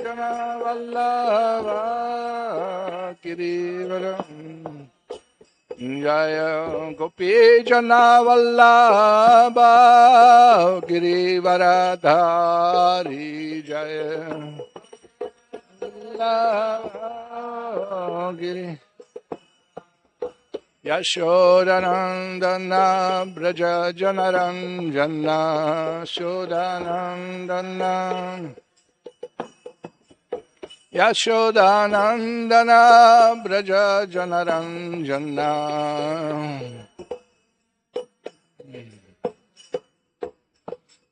Jana Vallabha Girivaram Jaya Gopi Jana Vallabha Girivaradhari Jaya Vallabha Giri Yashodanandana Braja Janaranjana Shodanandana Yashodanandana Braja Janaranjana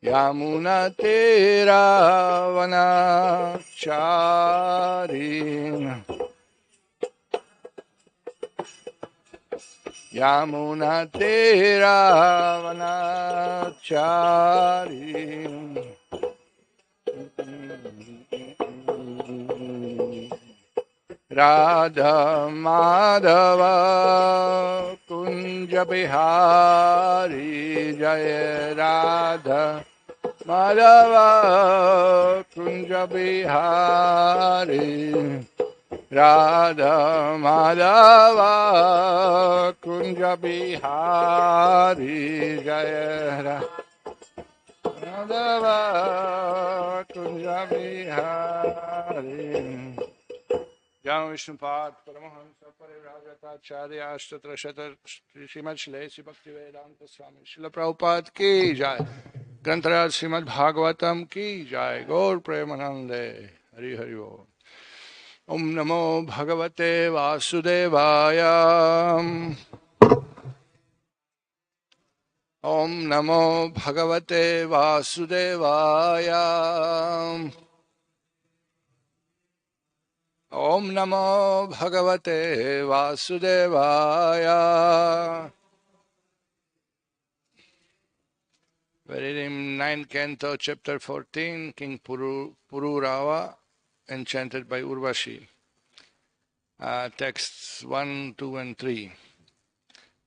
Yamuna Teravana Chari Yamuna Teravana Chari Radha Madhava Kunja Bihari Jaya Radha Madhava Kunja Bihari Radha Madhava Kunja Bihari Jaya Madhava Kunja Bihari Jam Vishnupad Paramahamsa Parivrajatacharya Ashtatra Shatar Srimad Shilesi Bhaktivedanta Swami Srila Prabhupada ki jai Grantaraj Srimad Bhagavatam ki jai Gaur Premanande Hari Hari Bol Om Namo Bhagavate Vasudevaya Om Namo Bhagavate Vasudevaya Om Namo Bhagavate Vasudevaya. We're reading 9th Canto, Chapter 14, King Pururava, enchanted by Urvashi. Texts 1, 2 and 3.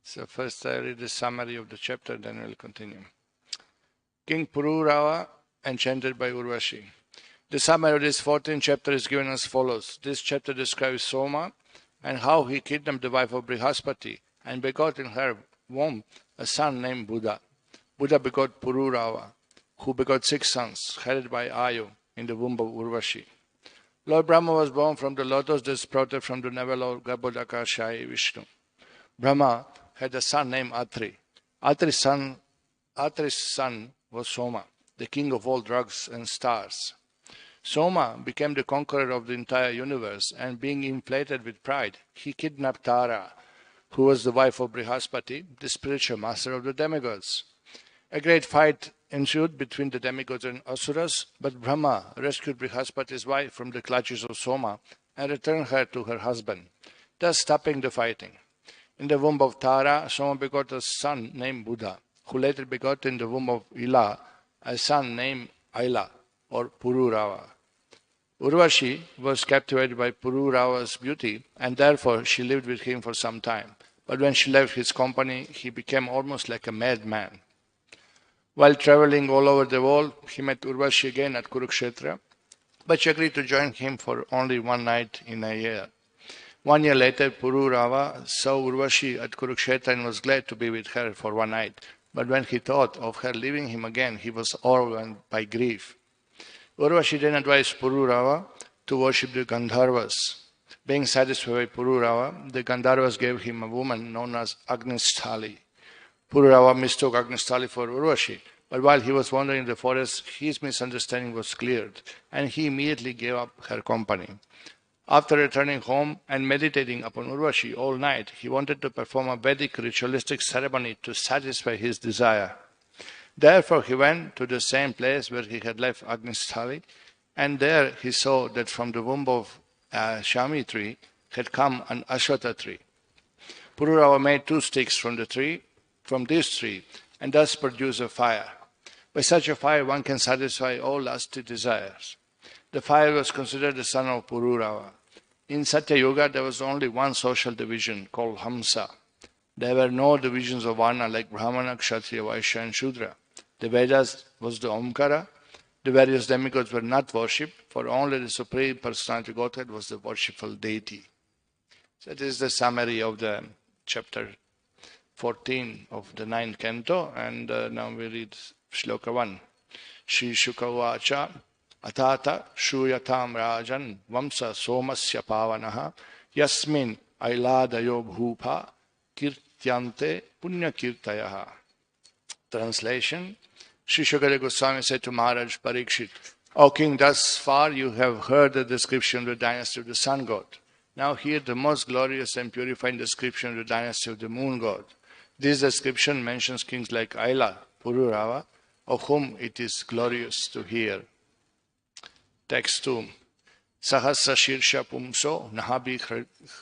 So first I read the summary of the chapter, then we'll continue. King Pururava, enchanted by Urvashi. The summary of this 14th chapter is given as follows. This chapter describes Soma and how he kidnapped the wife of Brihaspati and begot in her womb a son named Buddha. Buddha begot Pururava, who begot 6 sons, headed by Ayu, in the womb of Urvashi. Lord Brahma was born from the lotus that sprouted from the navel of Garbhodakashayi Vishnu. Brahma had a son named Atri. Atri's son was Soma, the king of all drugs and stars. Soma became the conqueror of the entire universe, and being inflated with pride, he kidnapped Tara, who was the wife of Brihaspati, the spiritual master of the demigods. A great fight ensued between the demigods and asuras, but Brahma rescued Brihaspati's wife from the clutches of Soma and returned her to her husband, thus stopping the fighting. In the womb of Tara, Soma begot a son named Buddha, who later begot in the womb of Ila a son named Aila, or Pururava. Urvashi was captivated by Pururava's beauty, and therefore she lived with him for some time. But when she left his company, he became almost like a madman. While traveling all over the world, he met Urvashi again at Kurukshetra, but she agreed to join him for only one night in a year. 1 year later, Pururava saw Urvashi at Kurukshetra and was glad to be with her for one night. But when he thought of her leaving him again, he was overwhelmed by grief. Urvashi then advised Pururava to worship the Gandharvas. Being satisfied by Pururava, the Gandharvas gave him a woman known as Agnisthali. Pururava mistook Agnisthali for Urvashi, but while he was wandering in the forest, his misunderstanding was cleared, and he immediately gave up her company. After returning home and meditating upon Urvashi all night, he wanted to perform a Vedic ritualistic ceremony to satisfy his desire. Therefore, he went to the same place where he had left Agnisthali, and there he saw that from the womb of a Shami tree had come an Ashwatha tree. Pururava made 2 sticks from this tree, and thus produced a fire. By such a fire, one can satisfy all lusty desires. The fire was considered the son of Pururava. In Satya Yuga, there was only one social division called Hamsa. There were no divisions of Varna like Brahmana, Kshatriya, Vaishya and Shudra. The Vedas was the Omkara, The various demigods were not worshipped, for only the Supreme Personality of Godhead was the worshipful deity. So this is the summary of the chapter 14 of the 9th canto, and now we read Shloka 1. Shri Shuka Vacha Atata Shuyatam Rajan Vamsa Somasya Pavanaha Yasmin Ailadayo Bhupa Kirtyante Punya Kirtayaha. Translation. Sri Shukadeva Goswami said to Maharaj Parikshit, O king, thus far you have heard the description of the dynasty of the sun god. Now hear the most glorious and purifying description of the dynasty of the moon god. This description mentions kings like Aila, Pururava, of whom it is glorious to hear. Text 2. Sahasra Shirsha Pumso Nahabi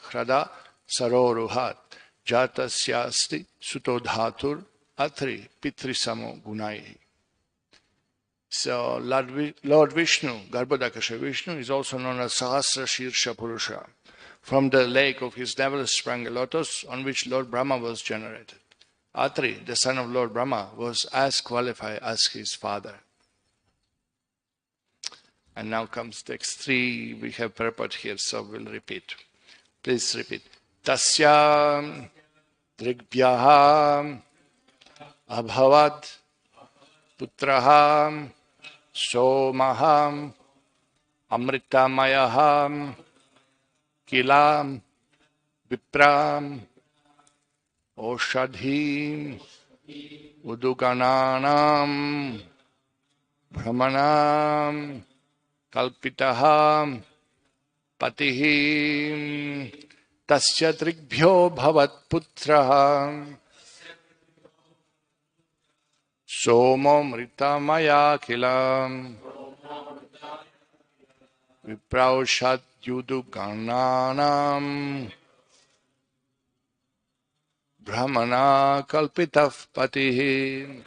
Hrada Saroruhat Jatasyasti Sutodhatur Atri Pitrisamo Gunai. So Lord Vishnu, Garbhodakasha Vishnu, is also known as Sahasra Shirsha Purusha. From the lake of his navel sprang a lotus on which Lord Brahma was generated. Atri, the son of Lord Brahma, was as qualified as his father. And now comes text 3. We have purport here, so we'll repeat. Please repeat. Tasya Drigbhyaha Abhavad Putraha Somaham Amritamayaham Kilam Vipram Oshadhim Udugananam Brahmanam Kalpitaham Patihim Tasya Drigbhyo Bhavat Putraham Somo Mritamaya Kilam Vipraushat Yudugananam Brahmana Kalpitaf Patihi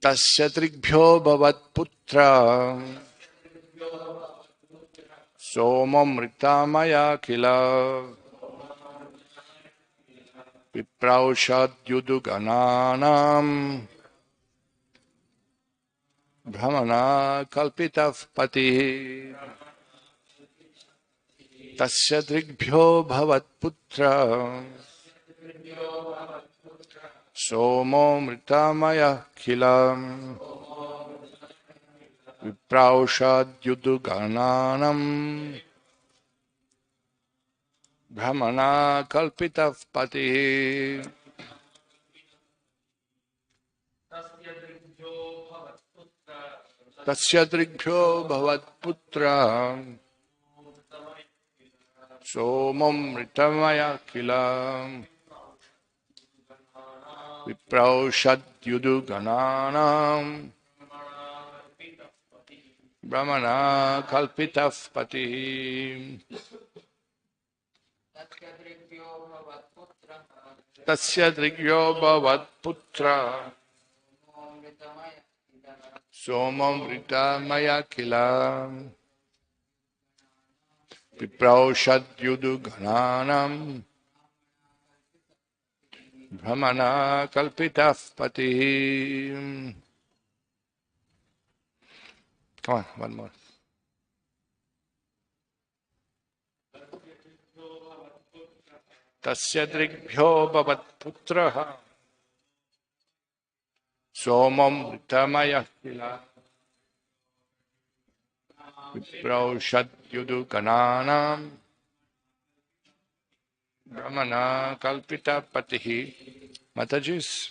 Tasya Drigbhyo Bhavat Putra Somo Mritamaya Kilam Vipraushat Yudugananam Brahmana Kalpitaf Patihi Tasya Drigbhyo Bhavat Putra Somo Mritamaya Khilam Vipraushat Yudugananam Brahmana Kalpitaf Patihi Tasya Drigbhyo Bhavat Putra Somam Ritamaya Kilam Vipraushat Yudugananam Brahmana Kalpitaf Patihi Tasya Drigbhyo Bhavat Putra Somam Ritamaya Kilam Vipraushat Yudugananam Brahmana Kalpitaf Patihi. Come on, one more. Tasya Drigbhyo Bhavat Putraha Somam Ritamaya Kila Vipraushat Yudugananam Brahmana Kalpita Patihi. Matajis.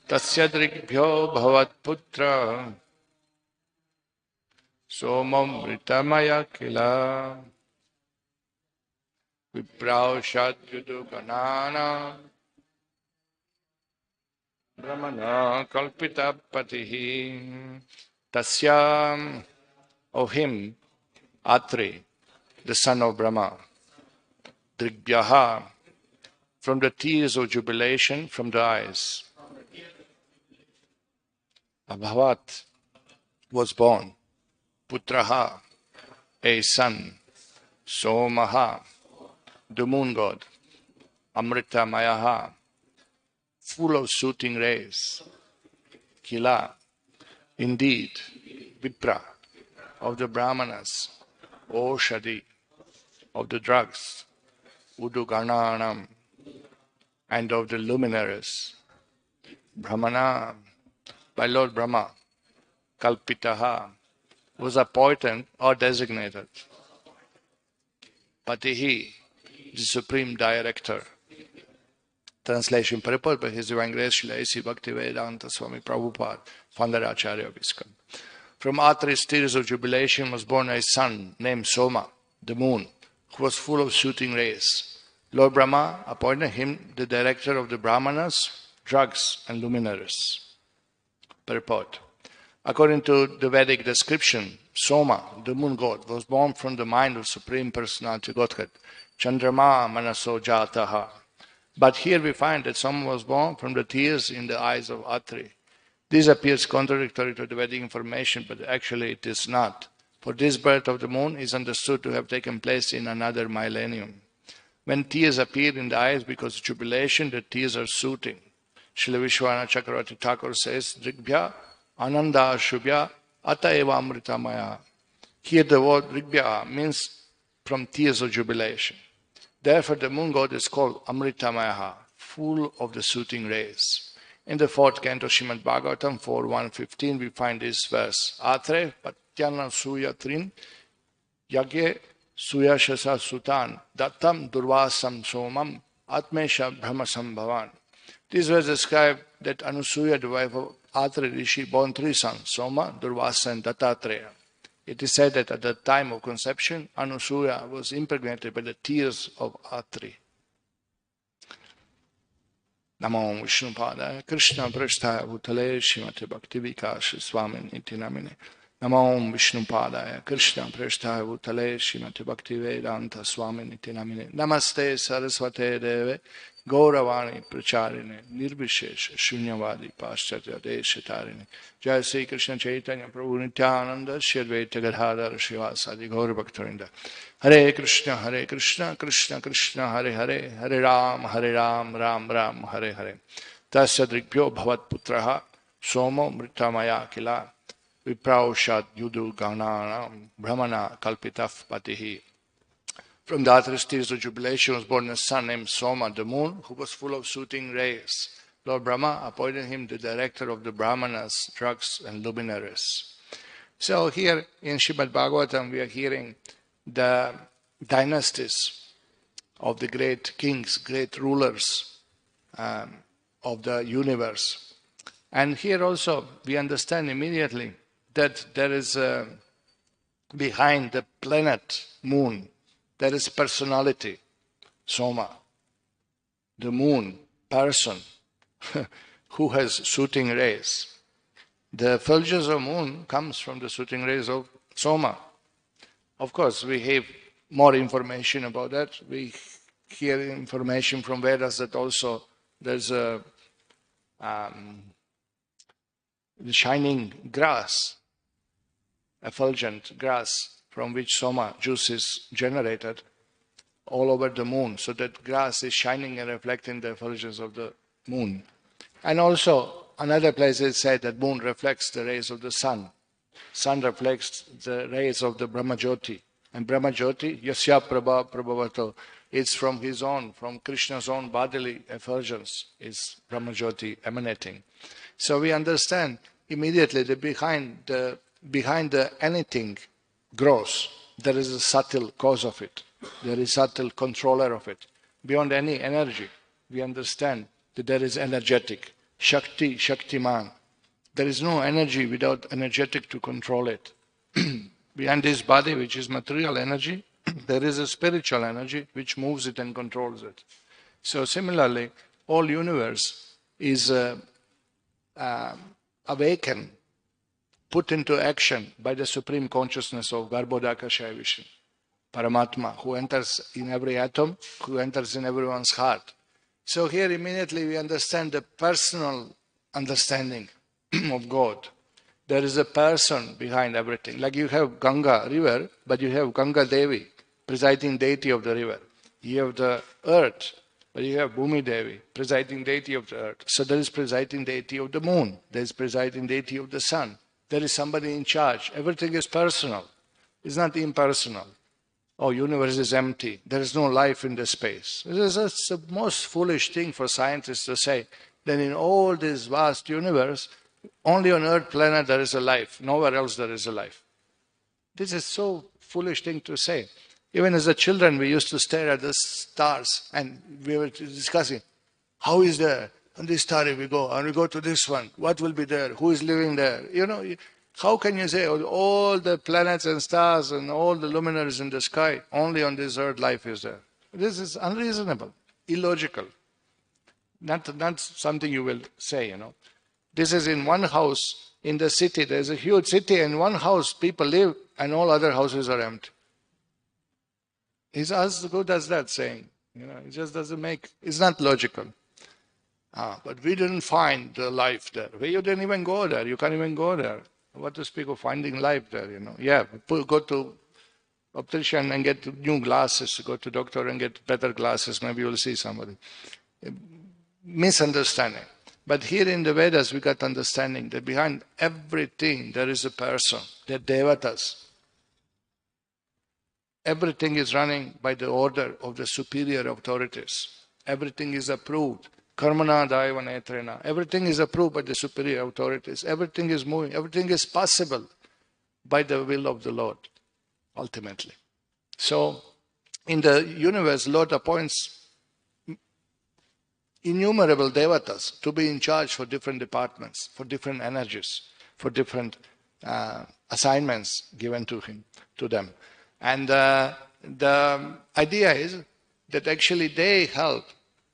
Tasya Drigbhyo Bhavat Putra Somam Ritamaya Kila Vipraushat Yudugananam Brahmana Kalpita Patihi. Tasya, of him, Atri, the son of Brahma, Drigbhyaha, from the tears of jubilation from the eyes. Abhavat was born, Putraha, a son, Somaha, the moon god, Amrita Mayaha, full of shooting rays. Kila, indeed, Vipra, of the Brahmanas, Oshadi, of the drugs, Udugananam, and of the luminaries, Brahmana, by Lord Brahma, Kalpitaha, was appointed or designated. Patihi, the Supreme Director. Translation purport by His Divine Grace Srila A.C. Bhaktivedanta Swami Prabhupada, founder Acharya of ISKCON. From Atri's tears of jubilation was born a son named Soma, the moon, who was full of shooting rays. Lord Brahma appointed him the director of the Brahmanas, drugs, and luminaries. Purport. According to the Vedic description, Soma, the moon god, was born from the mind of Supreme Personality Godhead, Chandrama Manaso Jataha. But here we find that Soma was born from the tears in the eyes of Atri. This appears contradictory to the Vedic information, but actually it is not. For this birth of the moon is understood to have taken place in another millennium. When tears appear in the eyes because of jubilation, the tears are soothing. Srila Vishwana Chakravarti Thakur says, Rigbhya Ananda Shubhya Ata Eva Amritamaya. Here the word Rigbhya means from tears of jubilation. Therefore the moon god is called Amritamaya, full of the soothing rays. In the fourth canto Srimad Bhagavatam 4.1.15 we find this verse. Atre patyana suya trin yagye suya shasa sutan dattam durvasam somam atmesha brahmasam bhavan. This verse describes that Anusuya, the wife of Atri Rishi, born three sons, Soma, Durvasa and Dattatreya. It is said that at the time of conception, Anusuya was impregnated by the tears of Atri. Namo Vishnupadaya Krishna Prasthaya Bhutale Srimate Bhaktivedanta Swami Niti Namine. Namo Vishnupadaya Krishna Prasthaya Bhutale Srimate Bhaktivedanta Swami Niti Namine. Namaste Saraswate Deve Gauravani Pracharine Nirvishesh Shunyavadi Paschatya Deshatarine. Jai Sri Krishna Chaitanya Prabhu Nityananda Shri Advaita Gadadhara Srivasadi Gaura Bhaktarinda. Hare Krishna Krishna Krishna Hare Hare Hare Ram Ram Ram Hare Hare. Tasya Drikpyo Bhavat Putraha Somo Mritamaya Kila Vipraushad Yudu Gananam Brahmana Kalpitaf Patihi. From the Atri's tears of jubilation was born a son named Soma, the moon, who was full of shooting rays. Lord Brahma appointed him the director of the Brahmanas, drugs, and luminaries. So here in Srimad Bhagavatam we are hearing the dynasties of the great kings, great rulers of the universe. And here also we understand immediately that there is behind the planet moon, there is personality, Soma, the moon, person, who has shooting rays. The effulgence of moon comes from the shooting rays of Soma. Of course, we have more information about that. We hear information from Vedas that also there's a the shining grass, effulgent grass, from which Soma juice is generated all over the moon. So that grass is shining and reflecting the effulgence of the moon. And also, another place it said that moon reflects the rays of the sun. Sun reflects the rays of the Brahmajyoti. And Brahmajyoti, Yasya Prabha Prabhavato, it's from his own, from Krishna's own bodily effulgence is Brahmajyoti emanating. So we understand immediately that behind the anything grows, there is a subtle cause of it. There is a subtle controller of it. Beyond any energy, we understand that there is energetic. Shakti, Shaktiman. There is no energy without energetic to control it. Behind this body, which is material energy, there is a spiritual energy which moves it and controls it. So similarly, all universe is awakened, put into action by the supreme consciousness of Garbhodakashaya Vishnu, Paramatma, who enters in every atom, who enters in everyone's heart. So here immediately we understand the personal understanding of God. There is a person behind everything. Like you have Ganga river, but you have Ganga Devi, presiding deity of the river. You have the earth, But you have Bhumi Devi, presiding deity of the earth. So there is presiding deity of the moon. There is presiding deity of the sun. There is somebody in charge. Everything is personal. It's not impersonal. Oh, universe is empty. There is no life in the space. This is the most foolish thing for scientists to say. That in all this vast universe, only on Earth planet there is a life. Nowhere else there is a life. This is so foolish thing to say. Even as a children, we used to stare at the stars and we were discussing, how is there? On this star if we go, and we go to this one, what will be there? Who is living there? You know, how can you say all the planets and stars and all the luminaries in the sky, only on this earth life is there? This is unreasonable, illogical. Not something you will say, you know. This is in one house in the city. There's a huge city, and one house people live and all other houses are empty. It's as good as that saying. You know, it just doesn't make, it's not logical. But we didn't find the life there. You didn't even go there. You can't even go there. What to speak of finding life there, you know. Yeah, go to optician and get new glasses. Go to doctor and get better glasses. Maybe you'll see somebody. Misunderstanding. But here in the Vedas, we got understanding that behind everything there is a person. They're devatas. Everything is running by the order of the superior authorities. Everything is approved. Karmana daiva netrena. Everything is approved by the superior authorities. Everything is moving. Everything is possible by the will of the Lord, ultimately. So, in the universe, Lord appoints innumerable devatas to be in charge for different departments, for different energies, for different assignments given to him, to them. And the idea is that actually they help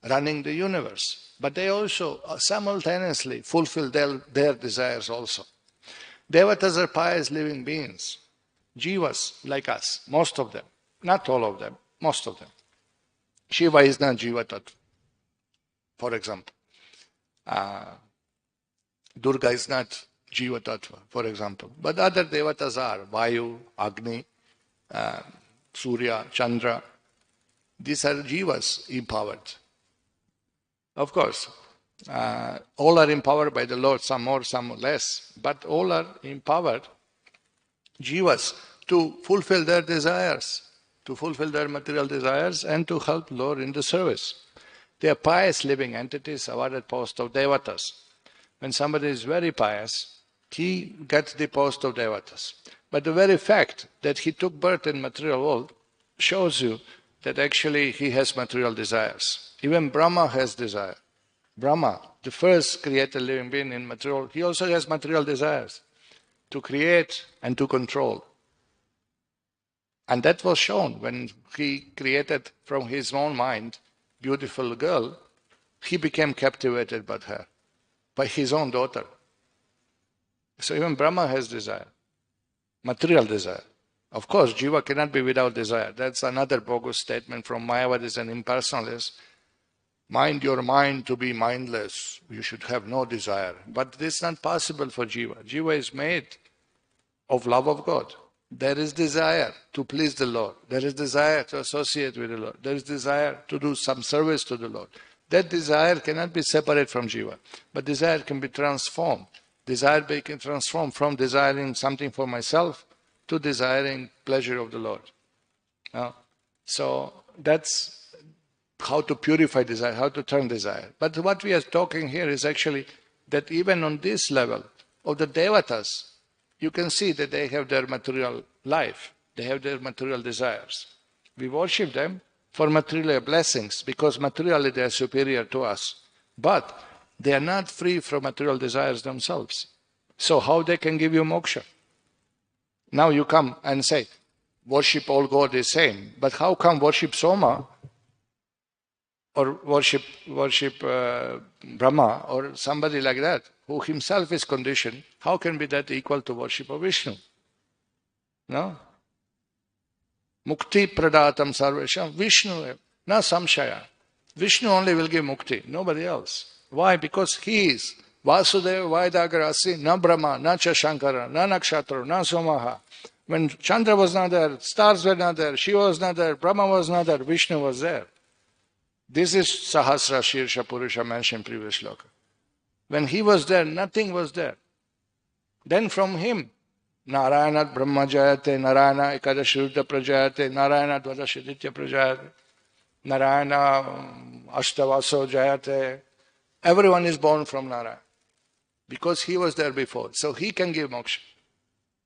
running the universe, but they also simultaneously fulfill their desires also. Devatas are pious living beings, jivas like us, most of them, not all of them, most of them. Shiva is not jiva tattva, for example. Durga is not jiva tattva, for example. But other devatas are Vayu, Agni, Surya, Chandra. These are jivas empowered. Of course, all are empowered by the Lord, some more, some less, but all are empowered jivas to fulfill their desires, to fulfill their material desires and to help Lord in the service. They are pious living entities awarded post of devatas. When somebody is very pious, he gets the post of devatas. But the very fact that he took birth in material world shows you that actually he has material desires. Even Brahma has desire. Brahma, the first created living being in material, he also has material desires to create and to control. And that was shown when he created from his own mind beautiful girl. He became captivated by her, by his own daughter. So even Brahma has desire, material desire. Of course, jiva cannot be without desire. That's another bogus statement from Mayavadis and impersonalists. Mind your mind to be mindless. You should have no desire. But this is not possible for jiva. Jiva is made of love of God. There is desire to please the Lord. There is desire to associate with the Lord. There is desire to do some service to the Lord. That desire cannot be separate from jiva. But desire can be transformed. Desire can transform from desiring something for myself to desiring pleasure of the Lord. So that's how to purify desire, how to turn desire. But what we are talking here is actually that even on this level of the devatas, you can see that they have their material life. They have their material desires. We worship them for material blessings because materially they are superior to us. But they are not free from material desires themselves. So how they can give you moksha? Now you come and say, worship all God is same. But how come worship Soma or worship Brahma or somebody like that who himself is conditioned? How can be that equal to worship of Vishnu? No? Mukti pradatam sarvesham Vishnu na samshaya. Vishnu only will give mukti, nobody else. Why? Because he is Vasudeva Vaidagarasi, na Brahma, na cha Shankara, na Nakshatra, na Somaha. When Chandra was not there, stars were not there, Shiva was not there, Brahma was not there, Vishnu was there. This is Sahasra Shirsha Purusha mentioned previous shloka. When he was there, nothing was there. Then from him, Narayana Brahma Jayate, Narayana Ekadashirudya Prajayate, Narayana Dvadashiditya Prajayate, Narayana Ashtavaso Jayate. Everyone is born from Narayana because he was there before. So he can give moksha.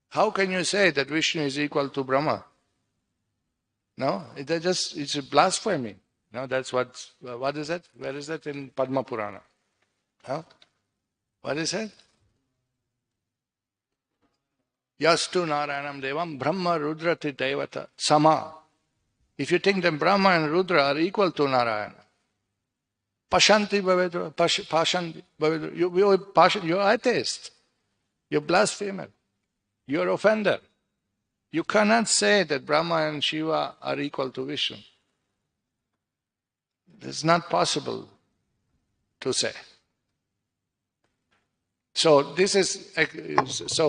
How can you say that Vishnu is equal to Brahma? No, it's a blasphemy. No, that's what is it? Where is that in Padma Purana? Huh? What is it? Yastu Narayanam Devam Brahma Rudrati Devata Sama. If you think that Brahma and Rudra are equal to Narayana, Pashanti Bhavedra, Pashanti Bhavedra, you're atheist, you're blasphemer, you're offender. You cannot say that Brahma and Shiva are equal to Vishnu. It's not possible to say. So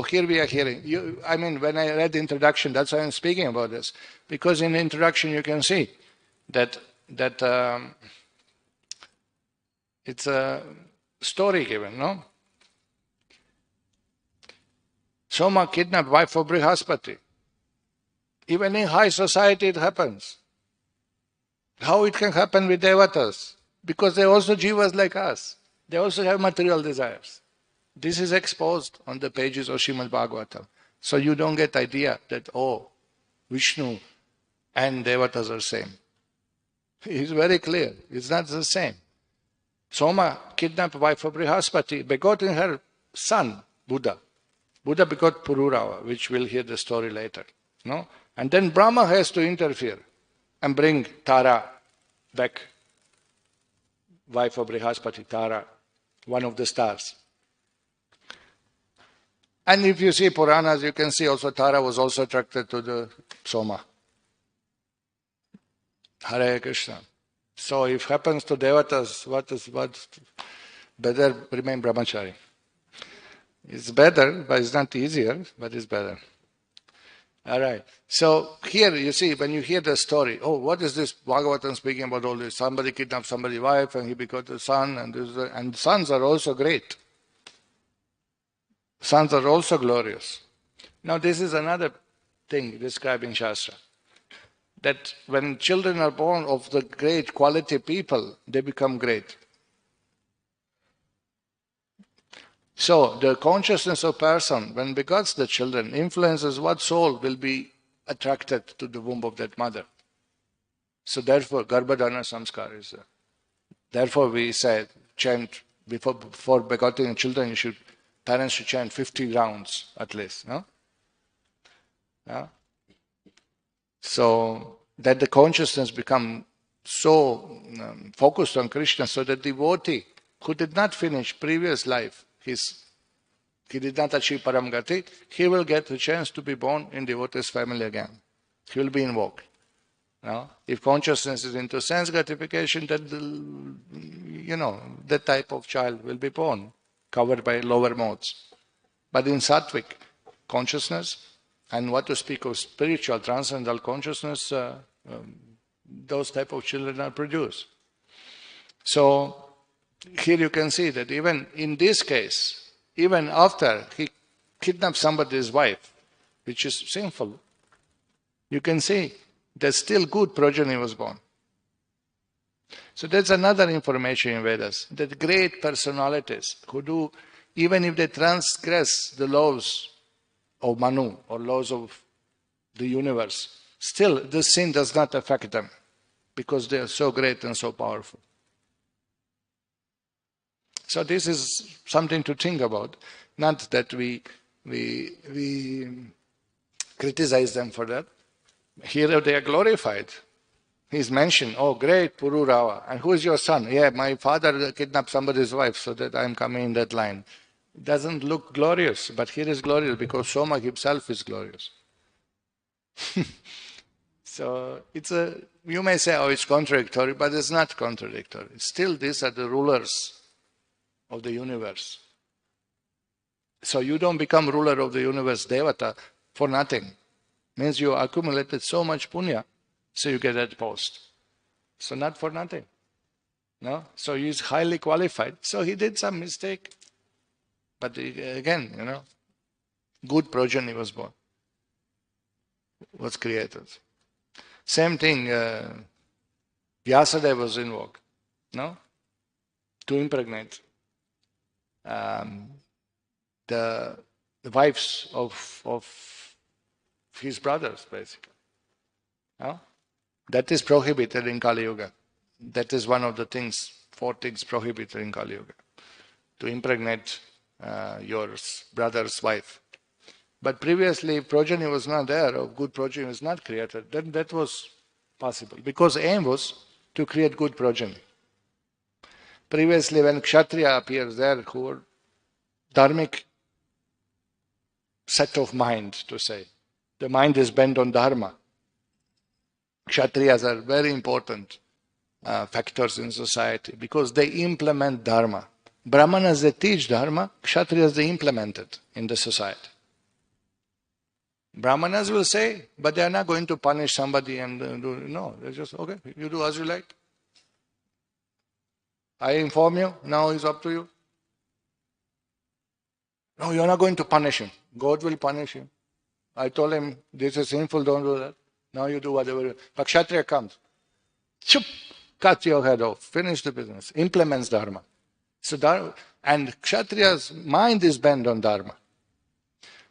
here we are hearing. When I read the introduction, that's why I'm speaking about this. Because in the introduction you can see that it's a story given, no? Soma kidnapped wife of Brihaspati. Even in high society it happens. How it can happen with devatas? Because they're also jivas like us. They also have material desires. This is exposed on the pages of Srimad Bhagavatam. So you don't get idea that, Vishnu and devatas are same. It's very clear. It's not the same. Soma kidnapped wife of Brihaspati, begot in her son, Buddha. Buddha begot Pururava, which we'll hear the story later. No? And then Brahma has to interfere and bring Tara back. Wife of Brihaspati, Tara, one of the stars. And if you see Puranas, you can see also Tara was also attracted to the Soma. Hare Krishna. So if happens to devatas, what better remain brahmachari. It's better, but it's not easier, but it's better. All right. So here you see, when you hear the story, what is this Bhagavatam speaking about all this? Somebody kidnapped somebody's wife and he begot a son, and sons are also great. Sons are also glorious. Now this is another thing describing Shastra. That when children are born of the great quality people, they become great. So the consciousness of person, when begots the children, influences what soul will be attracted to the womb of that mother. So therefore, Garbhadhana Samskar is there. Therefore we said, chant, before begetting children, parents should chant 50 rounds at least. No? Yeah? So that the consciousness become so focused on Krishna, so that devotee who did not finish previous life, he did not achieve Paramgati, he will get the chance to be born in devotee's family again. He will be invoked. No? If consciousness is into sense gratification, then that type of child will be born, covered by lower modes. But in sattvic consciousness, and what to speak of spiritual, transcendental consciousness, those type of children are produced. So here you can see that even in this case, even after he kidnapped somebody's wife, which is sinful, you can see that still good progeny was born. So that's another information in Vedas, that great personalities who do, even if they transgress the laws of Manu or laws of the universe, still the sin does not affect them because they are so great and so powerful. So this is something to think about, not that we criticize them for that. Here they are glorified. He's mentioned, great Pururava. And who is your son? Yeah, my father kidnapped somebody's wife, so that I'm coming in that line. It doesn't look glorious, but here is glorious because Soma himself is glorious. So you may say, it's contradictory, but it's not contradictory. Still, these are the rulers of the universe. So you don't become ruler of the universe, Devata, for nothing. Means you accumulated so much punya, so you get that post. So not for nothing. No? So he's highly qualified. So he did some mistake. But again, good progeny was born, was created. Same thing, Vyasadeva was invoked, no? To impregnate the wives of his brothers, basically. No? That is prohibited in Kali Yuga. That is one of the things, 4 things prohibited in Kali Yuga. To impregnate your brother's wife. But previously, if progeny was not there, or good progeny was not created, then that was possible. Because aim was to create good progeny. Previously, when Kshatriya appears there, who were dharmic set of mind, to say. The mind is bent on dharma. Kshatriyas are very important factors in society because they implement dharma. Brahmanas, they teach dharma, Kshatriyas, they implement it in the society. Brahmanas will say, but they are not going to punish somebody and do, no, they're just, okay, you do as you like. I inform you, now it's up to you. No, you're not going to punish him. God will punish him. I told him, this is sinful, don't do that. Now you do whatever. But Kshatriya comes, chup, cut your head off, finish the business, implements dharma. So and Kshatriya's mind is bent on dharma.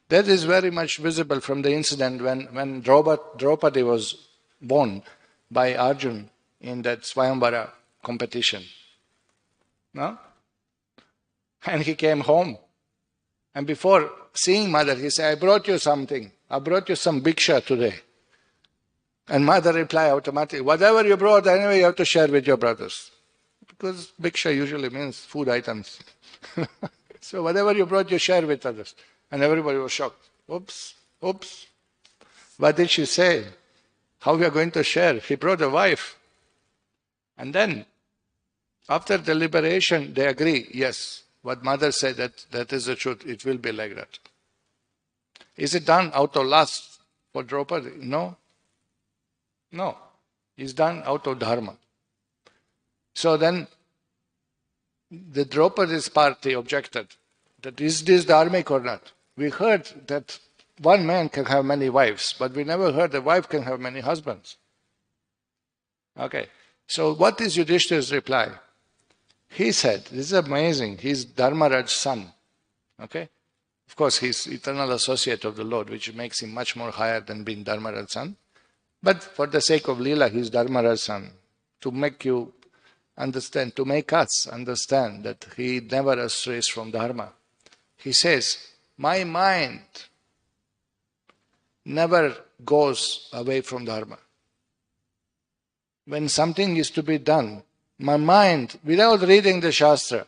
That is very much visible from the incident when Draupadi was born by Arjuna in that Swayamvara competition. No? And he came home. And before seeing mother, he said, I brought you something. I brought you some bhiksha today. And mother replied automatically, whatever you brought, anyway, you have to share with your brothers. Because bhiksha usually means food items. So whatever you brought, you share with others. And everybody was shocked. Oops. What did she say? How we are going to share? He brought a wife. And then, after deliberation, they agree, yes, what mother said, that is the truth. It will be like that. Is it done out of lust for Draupadi? No. It's done out of dharma. So then, the Draupadi's party objected that is this dharmic or not? We heard that one man can have many wives, but we never heard a wife can have many husbands. Okay, so what is Yudhishthira's reply? He said, this is amazing, he's Dharmaraj's son. Okay, of course he's eternal associate of the Lord, which makes him much more higher than being Dharmaraj's son. But for the sake of Leela, he's Dharmaraj's son. To make you understand, to make us understand that he never astrays from Dharma. He says, my mind never goes away from Dharma. When something is to be done, my mind, without reading the Shastra,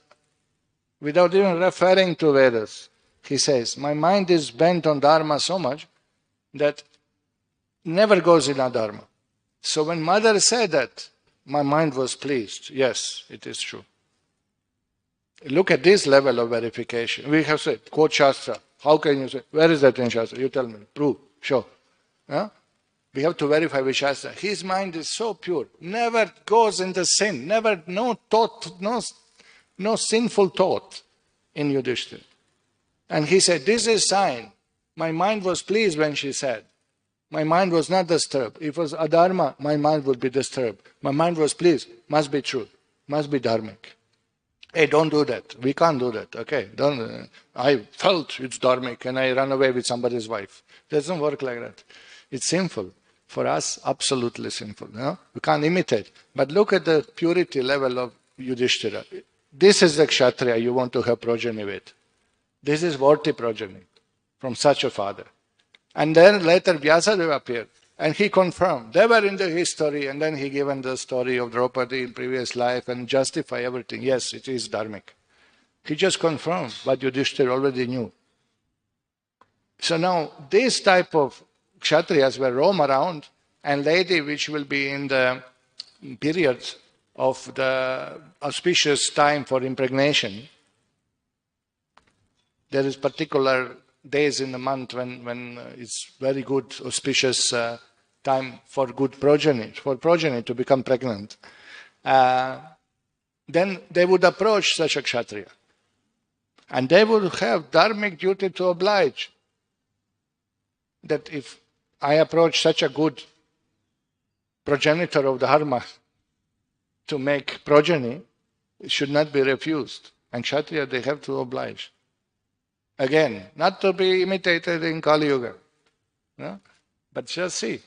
without even referring to Vedas, he says, my mind is bent on Dharma so much that never goes in Adharma. So when mother said that, my mind was pleased. Yes, it is true. Look at this level of verification. We have said, quote Shastra. How can you say? Where is that in Shastra? You tell me. Prove. Show. Huh? We have to verify with Shastra. His mind is so pure. Never goes into sin. Never, no thought, no sinful thought in Yudhishthira. And he said, this is sign. My mind was pleased when she said. My mind was not disturbed. If it was adharma, my mind would be disturbed. My mind was pleased. Must be true. Must be dharmic. Hey, don't do that. We can't do that. Okay, don't. I felt it's dharmic and I run away with somebody's wife. It doesn't work like that. It's sinful. For us, absolutely sinful. No? We can't imitate. But look at the purity level of Yudhishthira. This is the kshatriya you want to have progeny with. This is worthy progeny from such a father. And then later Vyasadeva appeared and he confirmed. They were in the history and then he given the story of Draupadi in previous life and justify everything. Yes, it is dharmic. He just confirmed what Yudhishthira already knew. So now this type of kshatriyas will roam around and lady which will be in the period of the auspicious time for impregnation. There is particular days in the month when it's very good, auspicious time for good progeny, for progeny to become pregnant. then they would approach such a Kshatriya. And they would have dharmic duty to oblige. That if I approach such a good progenitor of dharma to make progeny, it should not be refused. And Kshatriya, they have to oblige. Again, not to be imitated in Kali Yuga. No? But just see.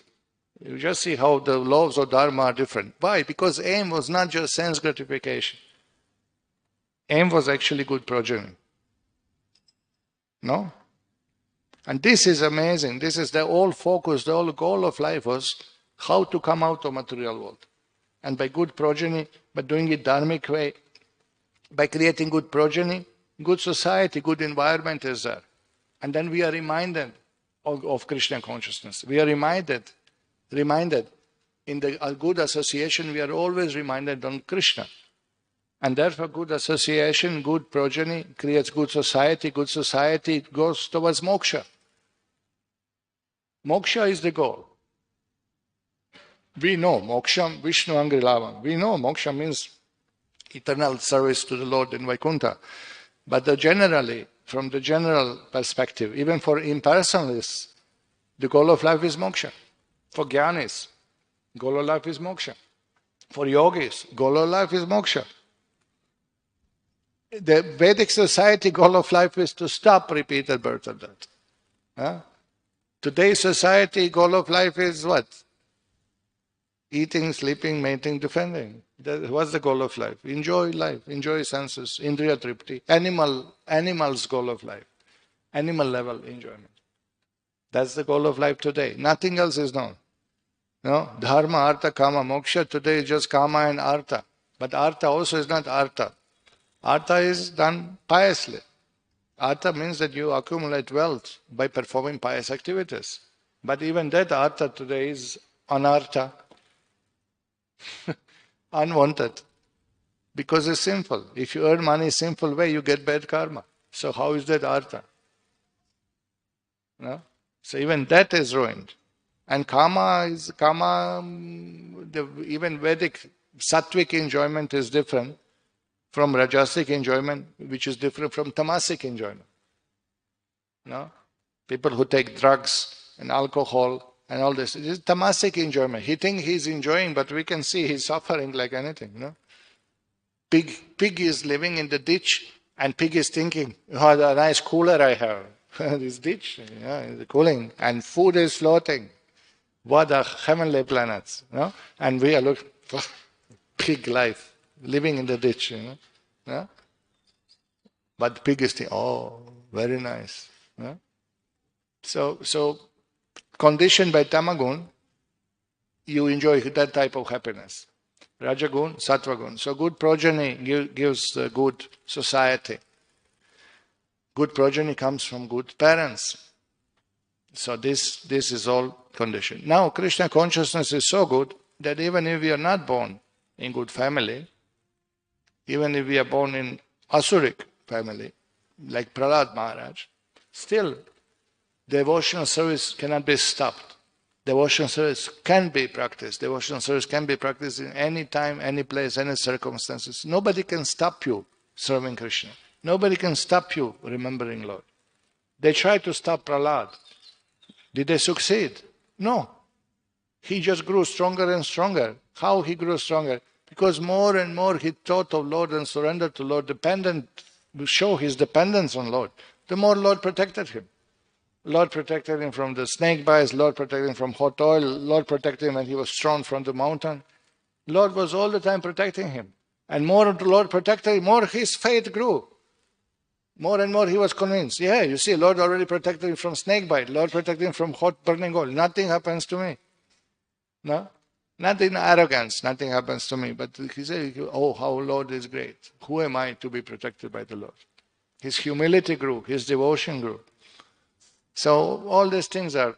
You just see how the laws of dharma are different. Why? Because aim was not just sense gratification. Aim was actually good progeny. No? And this is amazing. This is the whole focus, the whole goal of life was how to come out of material world. And by good progeny, by doing it dharmic way, by creating good progeny, good society, good environment is there. And then we are reminded of Krishna consciousness. We are reminded in the good association, we are always reminded on Krishna. And therefore good association, good progeny creates good society goes towards moksha. Moksha is the goal. We know moksha, Vishnu Angrilavam. We know moksha means eternal service to the Lord in Vaikuntha. But generally, from the general perspective, even for impersonalists, the goal of life is moksha. For jnanis, goal of life is moksha. For yogis, goal of life is moksha. The Vedic society goal of life is to stop repeated birth and death. Huh? Today's society goal of life is what? Eating, sleeping, mating, defending. What's the goal of life? Enjoy senses, indriya tripti. Animal's goal of life. Animal level enjoyment. That's the goal of life today. Nothing else is known. No? Dharma, artha, kama, moksha. Today is just kama and artha. But artha also is not artha. Artha is done piously. Artha means that you accumulate wealth by performing pious activities. But even that artha today is anartha. Unwanted. Because it's sinful. If you earn money sinful way, you get bad karma. So how is that artha? No? So even that is ruined. And even Vedic sattvic enjoyment is different from rajasic enjoyment, which is different from tamasic enjoyment. No? People who take drugs and alcohol and all this, it is tamasic enjoyment. He thinks he's enjoying, but we can see he's suffering like anything. No? Pig is living in the ditch, and pig is thinking, oh, a nice cooler I have. This ditch, is cooling, and food is floating. What a heavenly planets. No? And we are looking for pig life. Living in the ditch, Yeah? But the pig is thinking, oh, very nice. Yeah? So conditioned by tamagun, you enjoy that type of happiness. Rajagun, sattvagun. So good progeny gives the good society. Good progeny comes from good parents. So this is all conditioned. Now Krishna consciousness is so good that even if we are not born in good family, even if we are born in Asuric family, like Prahlad Maharaj, still devotional service cannot be stopped. Devotional service can be practiced. Devotional service can be practiced in any time, any place, any circumstances. Nobody can stop you serving Krishna. Nobody can stop you remembering Lord. They tried to stop Prahlad. Did they succeed? No. He just grew stronger and stronger. How he grew stronger? Because more and more he thought of Lord and surrendered to Lord, to show his dependence on Lord. The more Lord protected him. Lord protected him from the snake bites, Lord protected him from hot oil, Lord protected him when he was thrown from the mountain. Lord was all the time protecting him. And more the Lord protected him, more his faith grew. More and more he was convinced. Yeah, you see, Lord already protected him from snake bite. Lord protected him from hot burning oil. Nothing happens to me. No? Not in arrogance, nothing happens to me. But he said, oh, how Lord is great. Who am I to be protected by the Lord? His humility grew, his devotion grew. So all these things are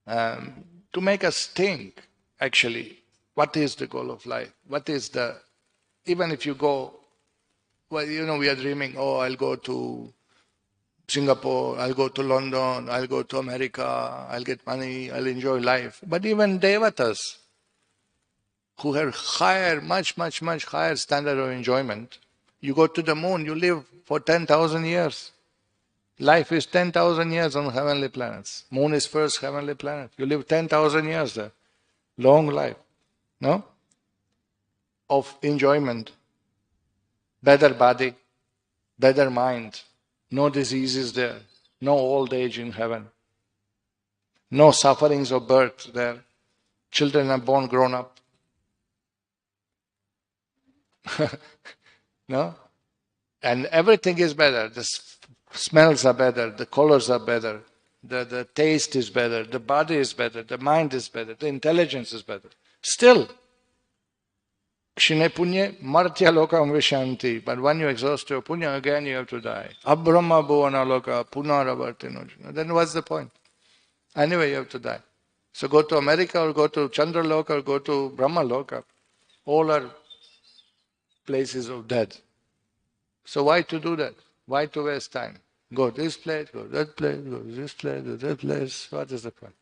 to make us think, actually, what is the goal of life? What is the, even if you go, well, we are dreaming, oh, I'll go to Singapore, I'll go to London, I'll go to America, I'll get money, I'll enjoy life. But even devatas, who have higher, much, much, much higher standard of enjoyment. You go to the moon, you live for 10,000 years. Life is 10,000 years on heavenly planets. Moon is first heavenly planet. You live 10,000 years there. Long life, no? Of enjoyment. Better body, better mind. No diseases there. No old age in heaven. No sufferings of birth there. Children are born grown up. No? And everything is better. The smells are better, the colors are better, the taste is better, the body is better, the mind is better, the intelligence is better. Still, kshine punye martya lokam vishanti. But when you exhaust your punya, again you have to die. Abrahma bhuvana loka punaravartino. Then what's the point? Anyway, you have to die. So go to America or go to Chandra loka or go to Brahma loka. All are places of death. So why to do that? Why to waste time? Go this place, go that place, go this place, go that place. What is the point?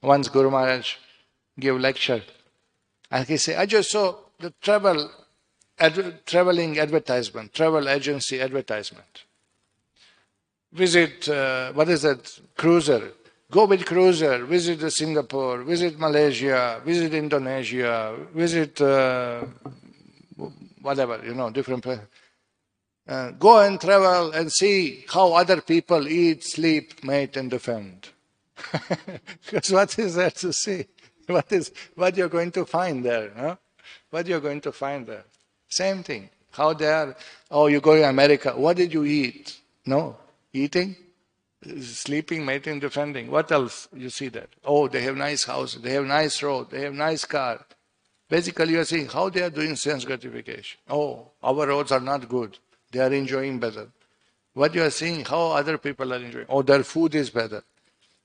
Once Guru Maharaj gave lecture, and he said, I just saw the traveling advertisement, travel agency advertisement. Visit, what is that, cruiser. Go with cruiser, visit the Singapore, visit Malaysia, visit Indonesia, visit whatever, different places. Go and travel and see how other people eat, sleep, mate, and defend. Because what is there to see? What you're going to find there? Huh? What you're going to find there? Same thing. How they are. Oh, you go to America. What did you eat? No, eating, sleeping, mating, defending. What else you see there? Oh, they have nice house. They have nice road. They have nice car. Basically, you are seeing how they are doing sense gratification. Oh, our roads are not good. They are enjoying better. What you are seeing, how other people are enjoying. Oh, their food is better.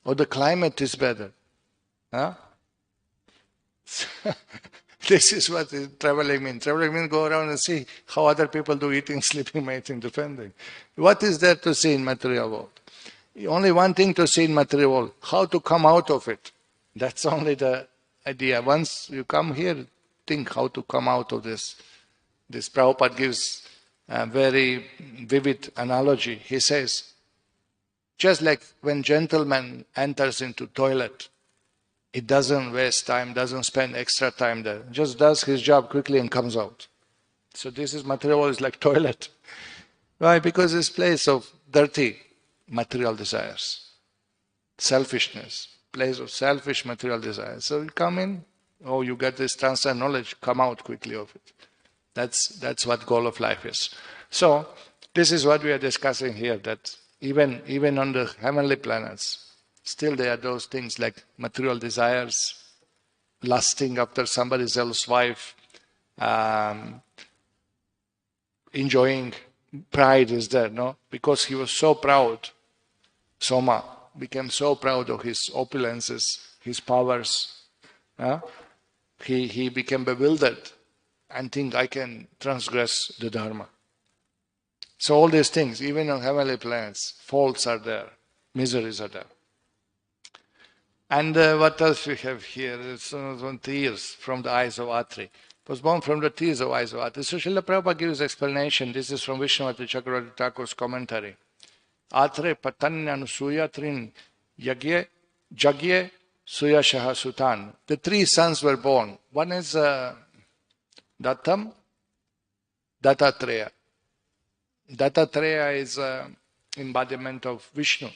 Oh, the climate is better. Huh? This is what traveling means. Traveling means go around and see how other people do eating, sleeping, mating, defending. What is there to see in material world? Only one thing to see in material world. How to come out of it. That's only the idea. Once you come here, think how to come out of this. This Prabhupada gives a very vivid analogy. He says, just like when gentleman enters into toilet, it doesn't waste time, doesn't spend extra time there. Just does his job quickly and comes out. So this is material world is like toilet. Why? Because it's place of dirty material desires. Selfishness. Place of selfish material desires. So you come in, oh, you get this transcendent knowledge, come out quickly of it. That's what goal of life is. So this is what we are discussing here, that even on the heavenly planets, still there are those things like material desires, lusting after somebody else's wife, enjoying pride is there, no? Because he was so proud, Soma became so proud of his opulences, his powers. He became bewildered and think I can transgress the Dharma. So all these things, even on heavenly planets, faults are there, miseries are there. And what else we have here? It's tears from the eyes of Atri. It was born from the tears of eyes of Atri. So Srila Prabhupada gives explanation. This is from Vishnavati Chakravarti Thakur's commentary. Atre patanyan suyatrin yagye jagye suyashaha sutan. The three sons were born. One is Datam, Dattatreya. Dattatreya is embodiment of Vishnu,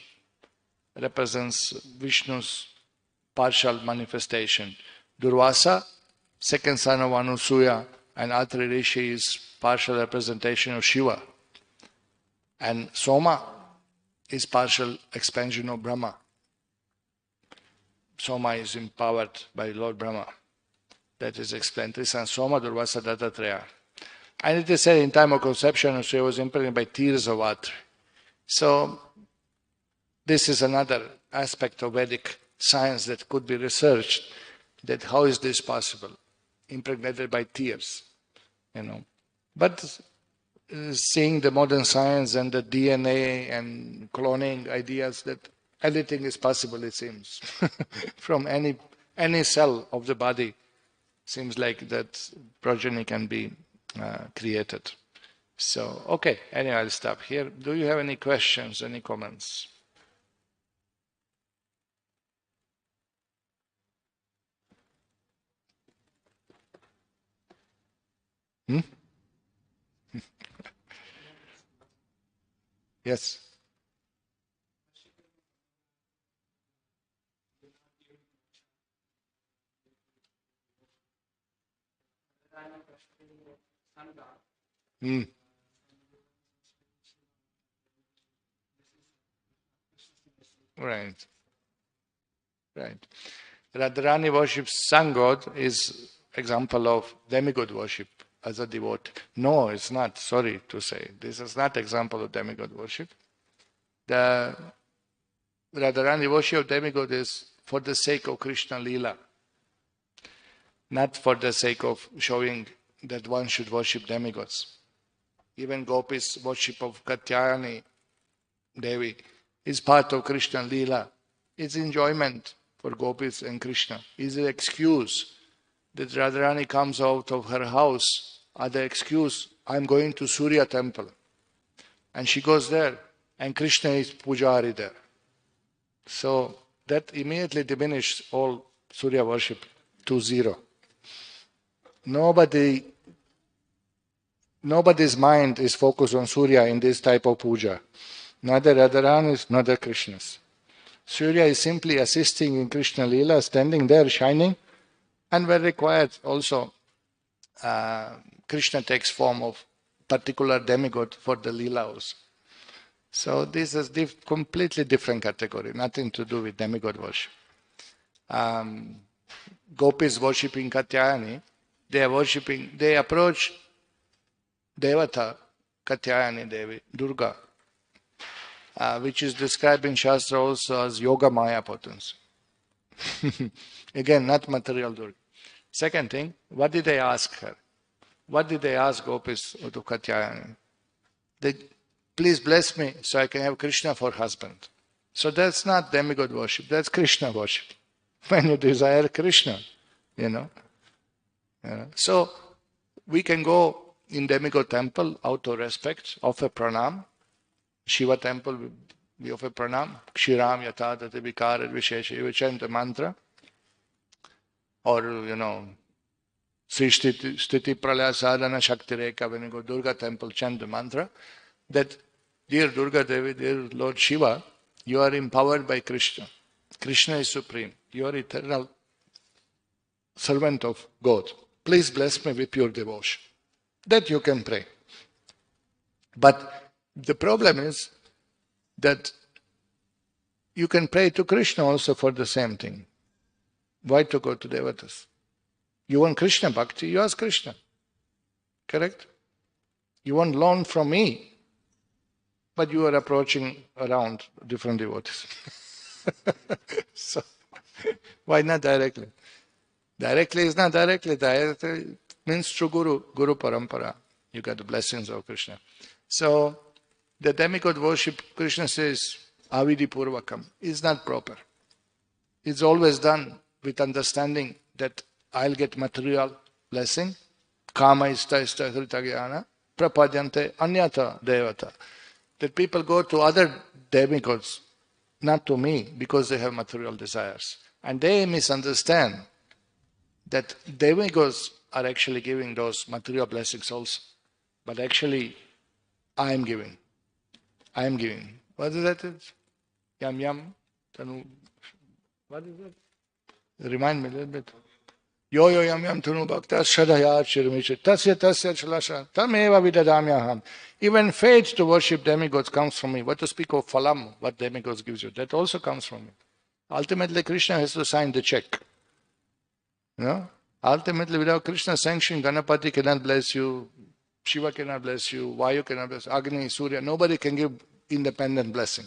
represents Vishnu's partial manifestation. Durvasa, second son of Anusuya, and Atri Rishi is partial representation of Shiva. And Soma is partial expansion of Brahma. Soma is empowered by Lord Brahma. That is explained. Three sons, Soma, Durvasa, Dattatreya. And it is said in time of conception, she was impregnated by tears of Atri. So this is another aspect of Vedic science that could be researched, that how is this possible? Impregnated by tears, But seeing the modern science and the DNA and cloning ideas, that anything is possible, it seems, from any cell of the body. seems like that progeny can be created. So, okay, anyway, I'll stop here. Do you have any questions, any comments? Hmm? Yes. Hmm. Right. Right. Radharani worships sun god is example of demigod worship as a devotee. No, it's not. Sorry to say. This is not example of demigod worship. The Radharani worship of demigod is for the sake of Krishna Leela, not for the sake of showing that one should worship demigods. Even Gopis' worship of Katyayani Devi is part of Krishna Leela. It's enjoyment for Gopis and Krishna. Is an excuse that Radharani comes out of her house. Other excuse, I'm going to Surya temple. And she goes there, and Krishna is Pujari there. So that immediately diminished all Surya worship to zero. Nobody's mind is focused on Surya in this type of puja. Neither Radharani's, neither Krishna's. Surya is simply assisting in Krishna Leela, standing there, shining, and when required also, Krishna takes form of particular demigod for the Leela also. So this is completely different category, nothing to do with demigod worship. Gopis worshipping Katyayani, they approach Devata, Katyayani Devi, Durga, which is described in Shastra also as Yoga Maya potency. Again, not material Durga. Second thing, what did they ask her? What did they ask Gopis to Katyayani? They, please bless me so I can have Krishna for husband. So that's not demigod worship, that's Krishna worship. When you desire Krishna, you know. So we can go in demigod temple out of respect, offer pranam. Shiva temple, we offer pranam. Kshiram yata tate vikara vishesha, we chant the mantra. Or, Sri Sthiti Pralaya Sadhana Shakti Rekha, when you go Durga temple, chant the mantra, that, dear Durga Devi, dear Lord Shiva, you are empowered by Krishna. Krishna is supreme. You are eternal servant of God. Please bless me with pure devotion. That you can pray. But the problem is that you can pray to Krishna also for the same thing. Why to go to devatas? You want Krishna bhakti, you ask Krishna. Correct? You want loan from me, but you are approaching around different devotees. So, why not directly? Directly is not directly. Directly means through Guru Parampara. You get the blessings of Krishna. So, the demigod worship, Krishna says, Avidi Purvakam, is not proper. It's always done with understanding that I'll get material blessing. Kama ista hrita jnana prapadyante anyata devata. That people go to other demigods, not to me, because they have material desires. And they misunderstand that demigods are actually giving those material blessings also. But actually, I am giving. I am giving. What is that? Yam yam. What is it? Remind me a little bit. Yo yo yam yam tunu bhakta shadhaya chirmiche tasya chalasha tameva vidadamyaham. Even faith to worship demigods comes from me. What to speak of phalam, what demigods gives you, that also comes from me. Ultimately, Krishna has to sign the check. Ultimately, without Krishna's sanction, Ganapati cannot bless you, Shiva cannot bless you, Vayu cannot bless you, Agni, Surya, nobody can give independent blessing.